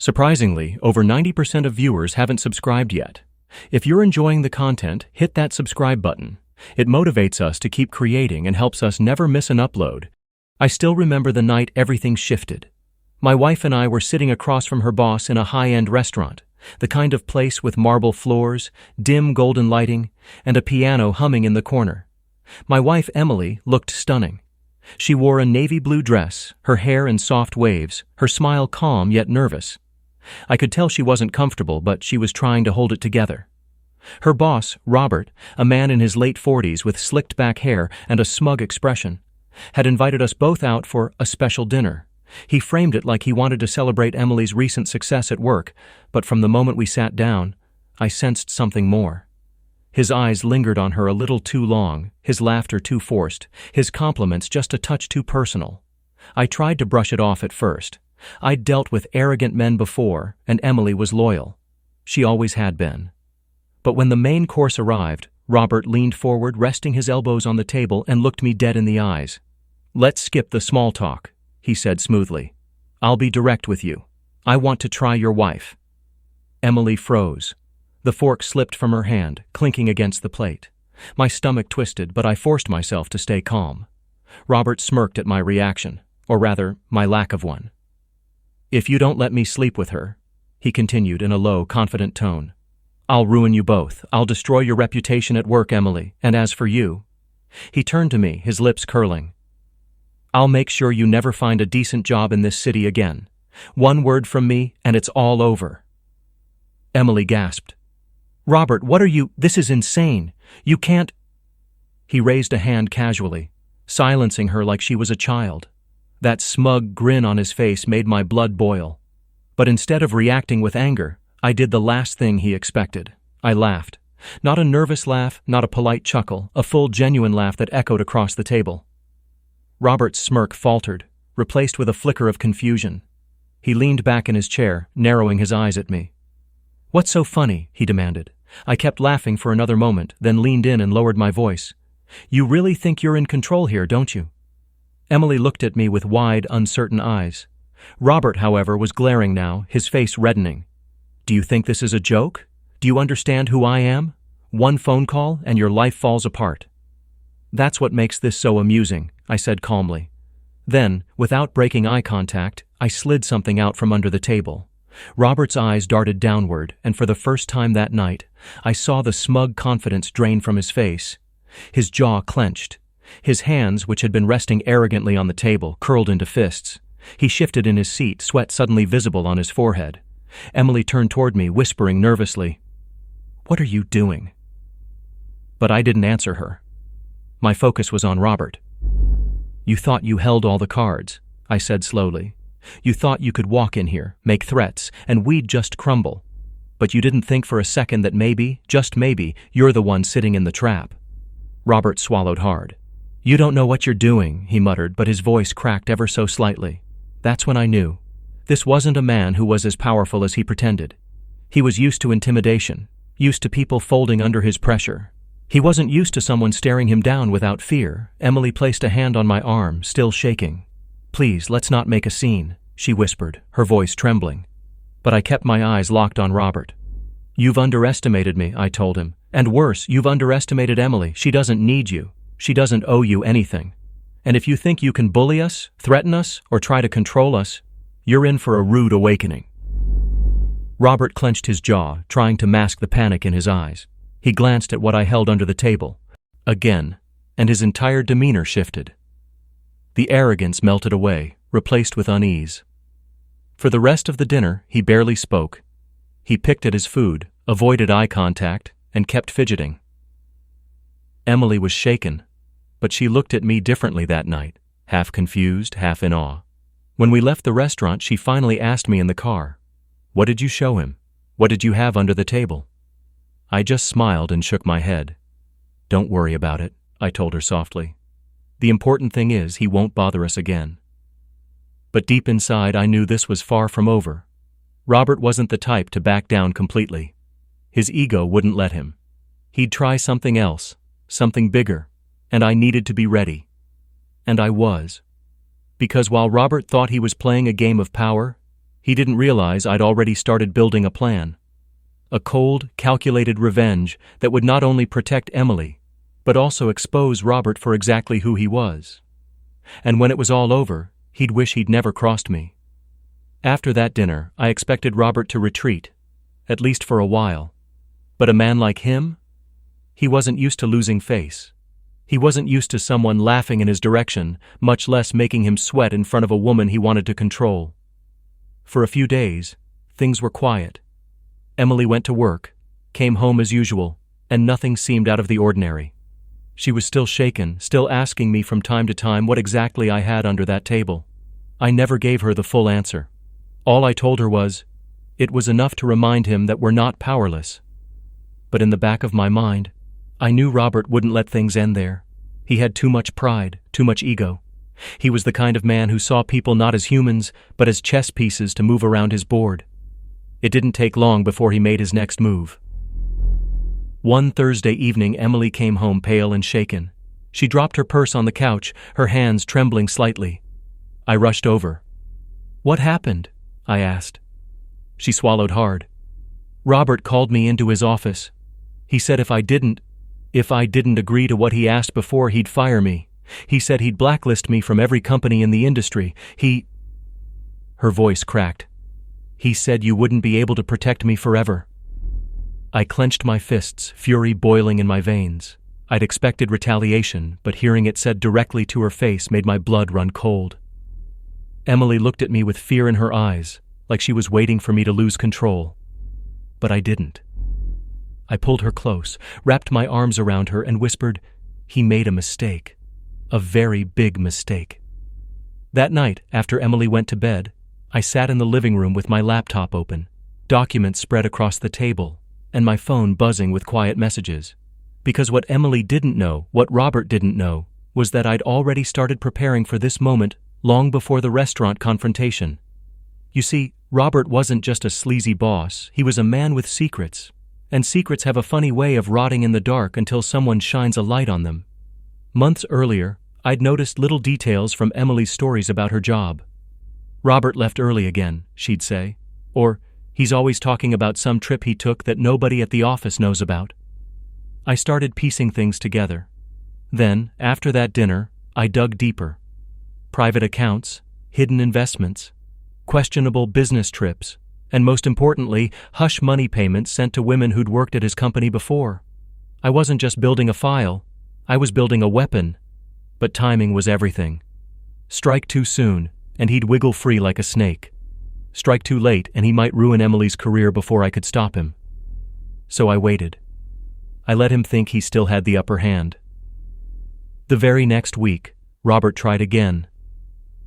Surprisingly, over 90% of viewers haven't subscribed yet. If you're enjoying the content, hit that subscribe button. It motivates us to keep creating and helps us never miss an upload. I still remember the night everything shifted. My wife and I were sitting across from her boss in a high-end restaurant, the kind of place with marble floors, dim golden lighting, and a piano humming in the corner. My wife, Emily, looked stunning. She wore a navy blue dress, her hair in soft waves, her smile calm yet nervous. I could tell she wasn't comfortable, but she was trying to hold it together. Her boss, Robert, a man in his late 40s with slicked back hair and a smug expression, had invited us both out for a special dinner. He framed it like he wanted to celebrate Emily's recent success at work, but from the moment we sat down, I sensed something more. His eyes lingered on her a little too long, his laughter too forced, his compliments just a touch too personal. I tried to brush it off at first. I'd dealt with arrogant men before, and Emily was loyal. She always had been. But when the main course arrived, Robert leaned forward, resting his elbows on the table, and looked me dead in the eyes. "Let's skip the small talk," he said smoothly. "I'll be direct with you. I want to try your wife." Emily froze. The fork slipped from her hand, clinking against the plate. My stomach twisted, but I forced myself to stay calm. Robert smirked at my reaction, or rather, my lack of one. "If you don't let me sleep with her," he continued in a low, confident tone, "I'll ruin you both. I'll destroy your reputation at work, Emily, and as for you..." He turned to me, his lips curling. "I'll make sure you never find a decent job in this city again. One word from me, and it's all over." Emily gasped. "Robert, what are you? This is insane. You can't..." He raised a hand casually, silencing her like she was a child. That smug grin on his face made my blood boil. But instead of reacting with anger, I did the last thing he expected. I laughed. Not a nervous laugh, not a polite chuckle, a full, genuine laugh that echoed across the table. Robert's smirk faltered, replaced with a flicker of confusion. He leaned back in his chair, narrowing his eyes at me. "What's so funny?" he demanded. I kept laughing for another moment, then leaned in and lowered my voice. "You really think you're in control here, don't you?" Emily looked at me with wide, uncertain eyes. Robert, however, was glaring now, his face reddening. "Do you think this is a joke? Do you understand who I am? One phone call and your life falls apart." "That's what makes this so amusing," I said calmly. Then, without breaking eye contact, I slid something out from under the table. Robert's eyes darted downward, and for the first time that night, I saw the smug confidence drain from his face. His jaw clenched. His hands, which had been resting arrogantly on the table, curled into fists. He shifted in his seat, sweat suddenly visible on his forehead. Emily turned toward me, whispering nervously, "What are you doing?" But I didn't answer her. My focus was on Robert. "You thought you held all the cards," I said slowly. "You thought you could walk in here, make threats, and we'd just crumble. But you didn't think for a second that maybe, just maybe, you're the one sitting in the trap." Robert swallowed hard. "You don't know what you're doing," he muttered, but his voice cracked ever so slightly. That's when I knew. This wasn't a man who was as powerful as he pretended. He was used to intimidation, used to people folding under his pressure. He wasn't used to someone staring him down without fear. Emily placed a hand on my arm, still shaking. "Please, let's not make a scene," she whispered, her voice trembling. But I kept my eyes locked on Robert. "You've underestimated me," I told him. "And worse, you've underestimated Emily. She doesn't need you. She doesn't owe you anything. And if you think you can bully us, threaten us, or try to control us, you're in for a rude awakening." Robert clenched his jaw, trying to mask the panic in his eyes. He glanced at what I held under the table. Again, and his entire demeanor shifted. The arrogance melted away, replaced with unease. For the rest of the dinner, he barely spoke. He picked at his food, avoided eye contact, and kept fidgeting. Emily was shaken, but she looked at me differently that night, half confused, half in awe. When we left the restaurant, she finally asked me in the car, "What did you show him? What did you have under the table?" I just smiled and shook my head. "Don't worry about it," I told her softly. "The important thing is he won't bother us again." But deep inside, I knew this was far from over. Robert wasn't the type to back down completely. His ego wouldn't let him. He'd try something else, something bigger, and I needed to be ready. And I was. Because while Robert thought he was playing a game of power, He didn't realize I'd already started building a plan. A cold, calculated revenge that would not only protect Emily, but also expose Robert for exactly who he was. And when it was all over, he'd wish he'd never crossed me. After that dinner, I expected Robert to retreat, at least for a while. But a man like him? He wasn't used to losing face. He wasn't used to someone laughing in his direction, much less making him sweat in front of a woman he wanted to control. For a few days, things were quiet. Emily went to work, came home as usual, and nothing seemed out of the ordinary. She was still shaken, still asking me from time to time what exactly I had under that table. I never gave her the full answer. All I told her was, it was enough to remind him that we're not powerless. But in the back of my mind, I knew Robert wouldn't let things end there. He had too much pride, too much ego. He was the kind of man who saw people not as humans, but as chess pieces to move around his board. It didn't take long before he made his next move. One Thursday evening, Emily came home pale and shaken. She dropped her purse on the couch, her hands trembling slightly. I rushed over. "What happened?" I asked. She swallowed hard. "Robert called me into his office. He said if I didn't agree to what he asked before, he'd fire me. He said he'd blacklist me from every company in the industry. Her voice cracked. "He said you wouldn't be able to protect me forever." I clenched my fists, fury boiling in my veins. I'd expected retaliation, but hearing it said directly to her face made my blood run cold. Emily looked at me with fear in her eyes, like she was waiting for me to lose control. But I didn't. I pulled her close, wrapped my arms around her, and whispered, "He made a mistake. A very big mistake." That night, after Emily went to bed, I sat in the living room with my laptop open, documents spread across the table, and my phone buzzing with quiet messages. Because what Emily didn't know, what Robert didn't know, was that I'd already started preparing for this moment long before the restaurant confrontation. You see, Robert wasn't just a sleazy boss, he was a man with secrets. And secrets have a funny way of rotting in the dark until someone shines a light on them. Months earlier, I'd noticed little details from Emily's stories about her job. "Robert left early again," she'd say. Or, "He's always talking about some trip he took that nobody at the office knows about." I started piecing things together. Then, after that dinner, I dug deeper. Private accounts, hidden investments, questionable business trips, and most importantly, hush money payments sent to women who'd worked at his company before. I wasn't just building a file, I was building a weapon. But timing was everything. Strike too soon, and he'd wiggle free like a snake. Strike too late, and he might ruin Emily's career before I could stop him. So I waited. I let him think he still had the upper hand. The very next week, Robert tried again.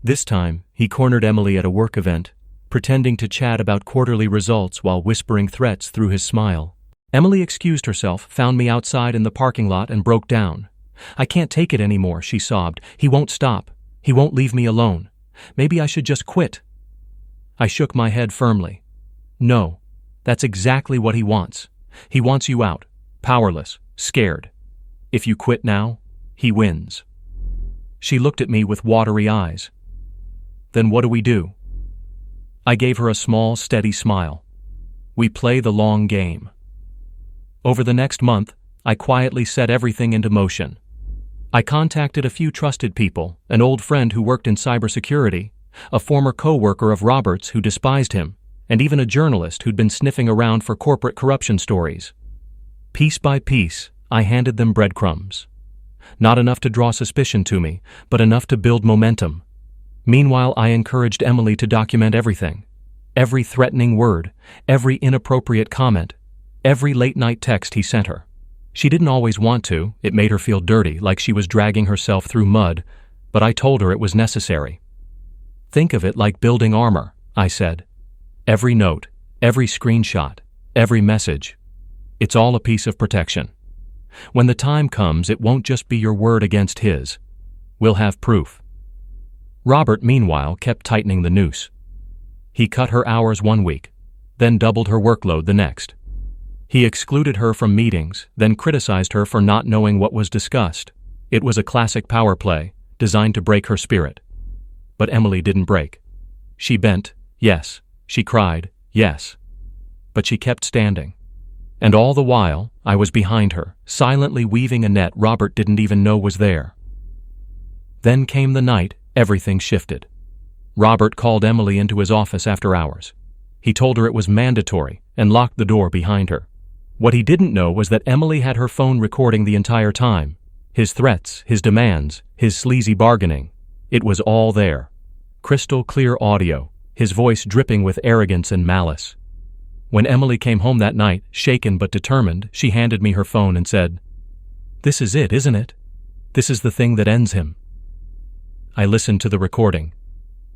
This time, he cornered Emily at a work event, pretending to chat about quarterly results while whispering threats through his smile. Emily excused herself, found me outside in the parking lot, and broke down. "I can't take it anymore," she sobbed. "He won't stop. He won't leave me alone. Maybe I should just quit." I shook my head firmly. "No, that's exactly what he wants. He wants you out, powerless, scared. If you quit now, he wins." She looked at me with watery eyes. "Then what do we do?" I gave her a small, steady smile. "We play the long game." Over the next month, I quietly set everything into motion. I contacted a few trusted people, an old friend who worked in cybersecurity, a former co-worker of Robert's who despised him, and even a journalist who'd been sniffing around for corporate corruption stories. Piece by piece, I handed them breadcrumbs. Not enough to draw suspicion to me, but enough to build momentum. Meanwhile, I encouraged Emily to document everything. Every threatening word, every inappropriate comment, every late-night text he sent her. She didn't always want to. It made her feel dirty, like she was dragging herself through mud, but I told her it was necessary. "Think of it like building armor," I said. "Every note, every screenshot, every message. It's all a piece of protection. When the time comes, it won't just be your word against his. We'll have proof." Robert, meanwhile, kept tightening the noose. He cut her hours one week, then doubled her workload the next. He excluded her from meetings, then criticized her for not knowing what was discussed. It was a classic power play, designed to break her spirit. But Emily didn't break. She bent, yes, She cried, yes. But she kept standing. And all the while, I was behind her, silently weaving a net Robert didn't even know was there. Then came the night everything shifted. Robert called Emily into his office after hours. He told her it was mandatory and locked the door behind her. What he didn't know was that Emily had her phone recording the entire time. His threats, his demands, his sleazy bargaining. It was all there. Crystal clear audio, his voice dripping with arrogance and malice. When Emily came home that night, shaken but determined, she handed me her phone and said, "This is it, isn't it? This is the thing that ends him." I listened to the recording.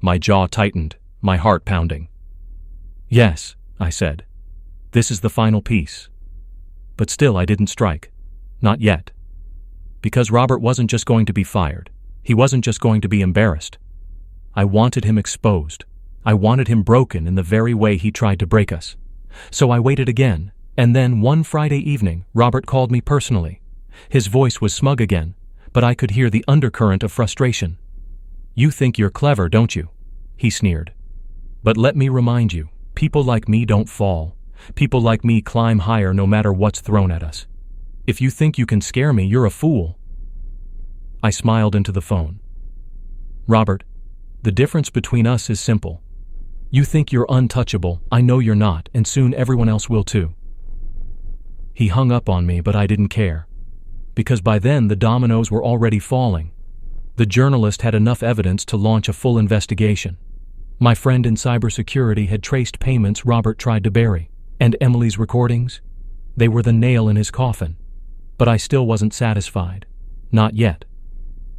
My jaw tightened, my heart pounding. "Yes," I said. "This is the final piece." But still I didn't strike. Not yet. Because Robert wasn't just going to be fired. He wasn't just going to be embarrassed. I wanted him exposed. I wanted him broken in the very way he tried to break us. So I waited again, and then one Friday evening, Robert called me personally. His voice was smug again, but I could hear the undercurrent of frustration. "You think you're clever, don't you?" he sneered. "But let me remind you, people like me don't fall. People like me climb higher no matter what's thrown at us. If you think you can scare me, you're a fool." I smiled into the phone. "Robert, the difference between us is simple. You think you're untouchable, I know you're not, and soon everyone else will too." He hung up on me, but I didn't care. Because by then the dominoes were already falling. The journalist had enough evidence to launch a full investigation. My friend in cybersecurity had traced payments Robert tried to bury, and Emily's recordings? They were the nail in his coffin. But I still wasn't satisfied. Not yet.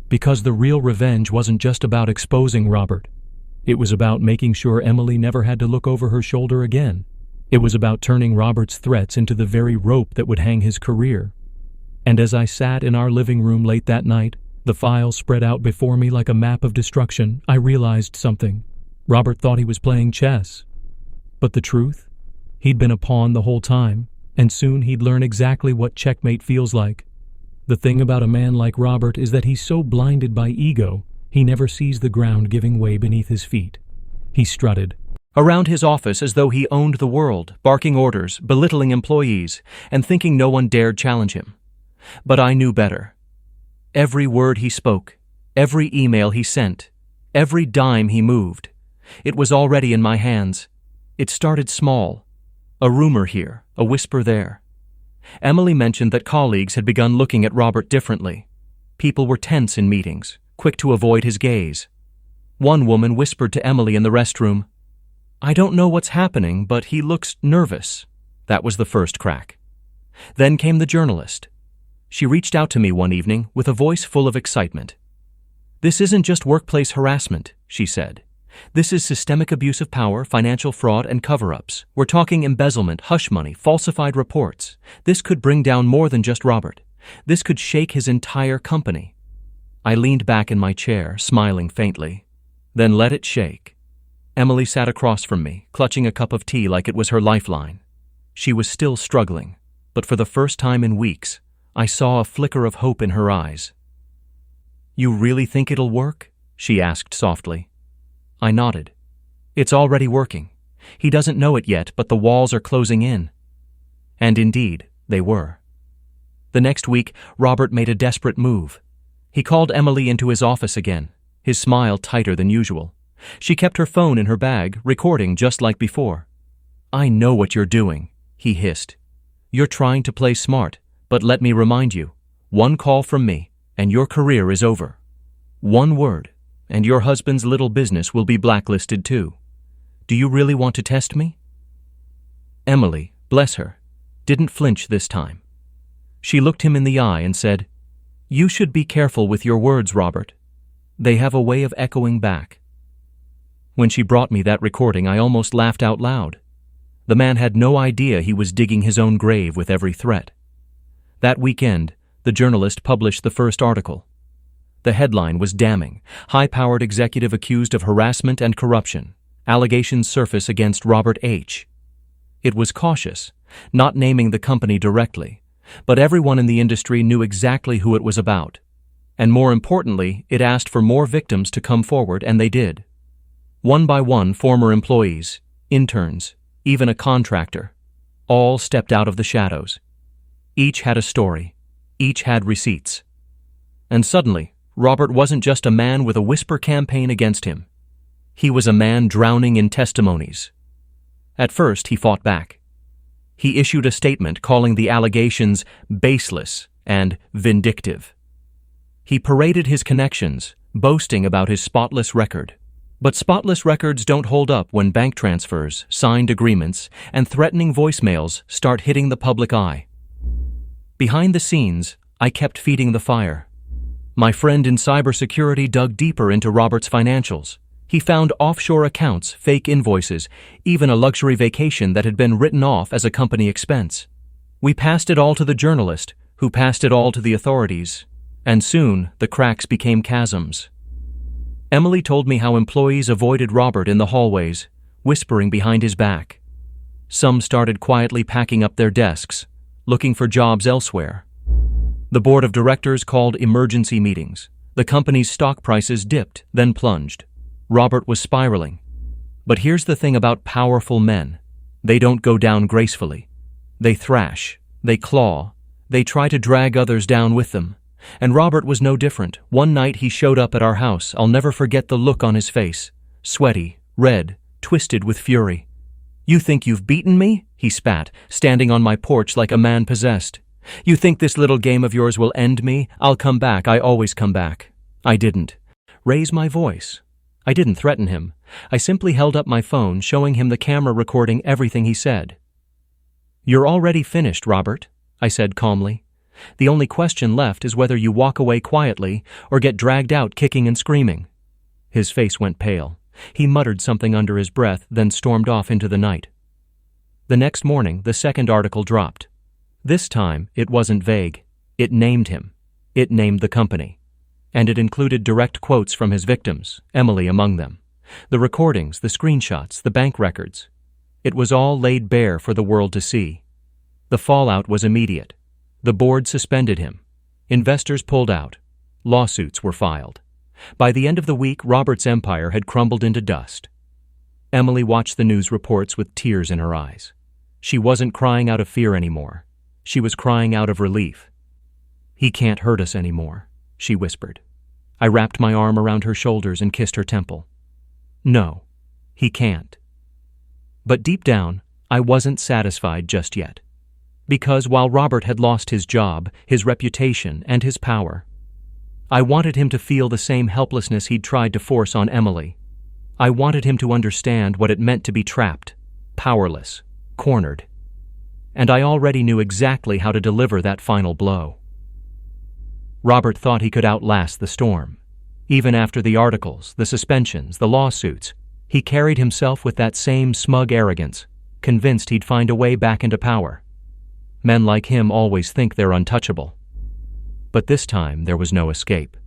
Because the real revenge wasn't just about exposing Robert. It was about making sure Emily never had to look over her shoulder again. It was about turning Robert's threats into the very rope that would hang his career. And as I sat in our living room late that night, the files spread out before me like a map of destruction, I realized something. Robert thought he was playing chess. But the truth? He'd been a pawn the whole time, and soon he'd learn exactly what checkmate feels like. The thing about a man like Robert is that he's so blinded by ego, he never sees the ground giving way beneath his feet. He strutted around his office as though he owned the world, barking orders, belittling employees, and thinking no one dared challenge him. But I knew better. Every word he spoke, every email he sent, every dime he moved, it was already in my hands. It started small. A rumor here, a whisper there. Emily mentioned that colleagues had begun looking at Robert differently. People were tense in meetings, quick to avoid his gaze. One woman whispered to Emily in the restroom, "I don't know what's happening, but he looks nervous." That was the first crack. Then came the journalist. She reached out to me one evening with a voice full of excitement. "This isn't just workplace harassment," she said. "This is systemic abuse of power, financial fraud, and cover-ups. We're talking embezzlement, hush money, falsified reports. This could bring down more than just Robert. This could shake his entire company." I leaned back in my chair, smiling faintly. Then let it shake. Emily sat across from me, clutching a cup of tea like it was her lifeline. She was still struggling, but for the first time in weeks, I saw a flicker of hope in her eyes. "You really think it'll work?" she asked softly. I nodded. "It's already working. He doesn't know it yet, but the walls are closing in." And indeed, they were. The next week, Robert made a desperate move. He called Emily into his office again, his smile tighter than usual. She kept her phone in her bag, recording just like before. "I know what you're doing," he hissed. "You're trying to play smart, but let me remind you, one call from me, and your career is over. One word, and your husband's little business will be blacklisted too. Do you really want to test me?" Emily, bless her, didn't flinch this time. She looked him in the eye and said, "You should be careful with your words, Robert. They have a way of echoing back." When she brought me that recording, I almost laughed out loud. The man had no idea he was digging his own grave with every threat. That weekend, the journalist published the first article. The headline was damning. High-powered executive accused of harassment and corruption. Allegations surface against Robert H. It was cautious, not naming the company directly, but everyone in the industry knew exactly who it was about. And more importantly, it asked for more victims to come forward, and they did. One by one, former employees, interns, even a contractor, all stepped out of the shadows. Each had a story. Each had receipts. And suddenly, Robert wasn't just a man with a whisper campaign against him. He was a man drowning in testimonies. At first, he fought back. He issued a statement calling the allegations baseless and vindictive. He paraded his connections, boasting about his spotless record. But spotless records don't hold up when bank transfers, signed agreements, and threatening voicemails start hitting the public eye. Behind the scenes, I kept feeding the fire. My friend in cybersecurity dug deeper into Robert's financials. He found offshore accounts, fake invoices, even a luxury vacation that had been written off as a company expense. We passed it all to the journalist, who passed it all to the authorities, and soon the cracks became chasms. Emily told me how employees avoided Robert in the hallways, whispering behind his back. Some started quietly packing up their desks, looking for jobs elsewhere. The board of directors called emergency meetings. The company's stock prices dipped, then plunged. Robert was spiraling. But here's the thing about powerful men. They don't go down gracefully. They thrash, they claw, they try to drag others down with them. And Robert was no different. One night he showed up at our house. I'll never forget the look on his face. Sweaty, red, twisted with fury. "You think you've beaten me?" he spat, standing on my porch like a man possessed. "You think this little game of yours will end me? I'll come back. I always come back." I didn't raise my voice. I didn't threaten him. I simply held up my phone, showing him the camera recording everything he said. "You're already finished, Robert," I said calmly. "The only question left is whether you walk away quietly or get dragged out kicking and screaming." His face went pale. He muttered something under his breath, then stormed off into the night. The next morning, the second article dropped. This time, it wasn't vague. It named him. It named the company. And it included direct quotes from his victims, Emily among them. The recordings, the screenshots, the bank records. It was all laid bare for the world to see. The fallout was immediate. The board suspended him. Investors pulled out. Lawsuits were filed. By the end of the week, Robert's empire had crumbled into dust. Emily watched the news reports with tears in her eyes. She wasn't crying out of fear anymore. She was crying out of relief. "He can't hurt us anymore," she whispered. I wrapped my arm around her shoulders and kissed her temple. "No, he can't." But deep down, I wasn't satisfied just yet. Because while Robert had lost his job, his reputation, and his power, I wanted him to feel the same helplessness he'd tried to force on Emily. I wanted him to understand what it meant to be trapped, powerless, cornered. And I already knew exactly how to deliver that final blow. Robert thought he could outlast the storm. Even after the articles, the suspensions, the lawsuits, he carried himself with that same smug arrogance, convinced he'd find a way back into power. Men like him always think they're untouchable. But this time there was no escape.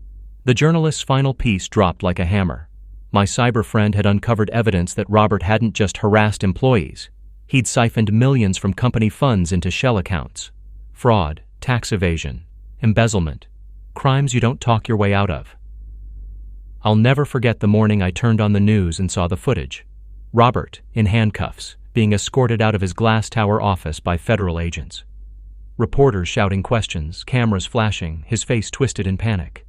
The journalist's final piece dropped like a hammer. My cyber friend had uncovered evidence that Robert hadn't just harassed employees. He'd siphoned millions from company funds into shell accounts. Fraud, tax evasion, embezzlement, crimes you don't talk your way out of. I'll never forget the morning I turned on the news and saw the footage. Robert, in handcuffs, being escorted out of his glass tower office by federal agents. Reporters shouting questions, cameras flashing, his face twisted in panic.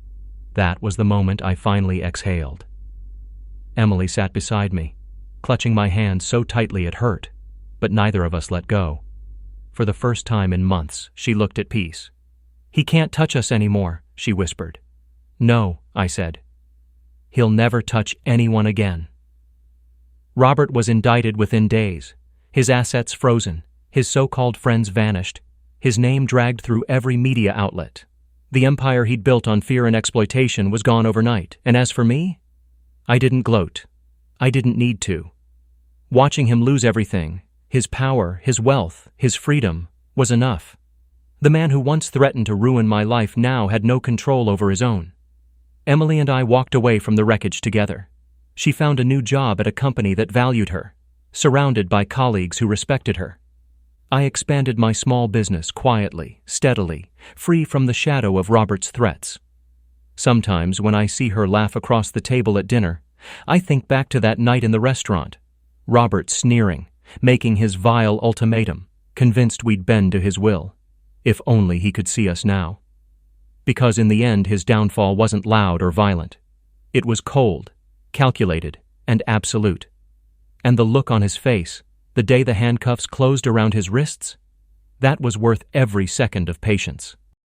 That was the moment I finally exhaled. Emily sat beside me, clutching my hand so tightly it hurt, but neither of us let go. For the first time in months, she looked at peace. "He can't touch us anymore," she whispered. "No," I said. "He'll never touch anyone again." Robert was indicted within days, his assets frozen, his so-called friends vanished, his name dragged through every media outlet. The empire he'd built on fear and exploitation was gone overnight, and as for me, I didn't gloat. I didn't need to. Watching him lose everything, his power, his wealth, his freedom, was enough. The man who once threatened to ruin my life now had no control over his own. Emily and I walked away from the wreckage together. She found a new job at a company that valued her, surrounded by colleagues who respected her. I expanded my small business quietly, steadily, free from the shadow of Robert's threats. Sometimes when I see her laugh across the table at dinner, I think back to that night in the restaurant. Robert sneering, making his vile ultimatum, convinced we'd bend to his will. If only he could see us now. Because in the end his downfall wasn't loud or violent. It was cold, calculated, and absolute. And the look on his face, the day the handcuffs closed around his wrists, that was worth every second of patience.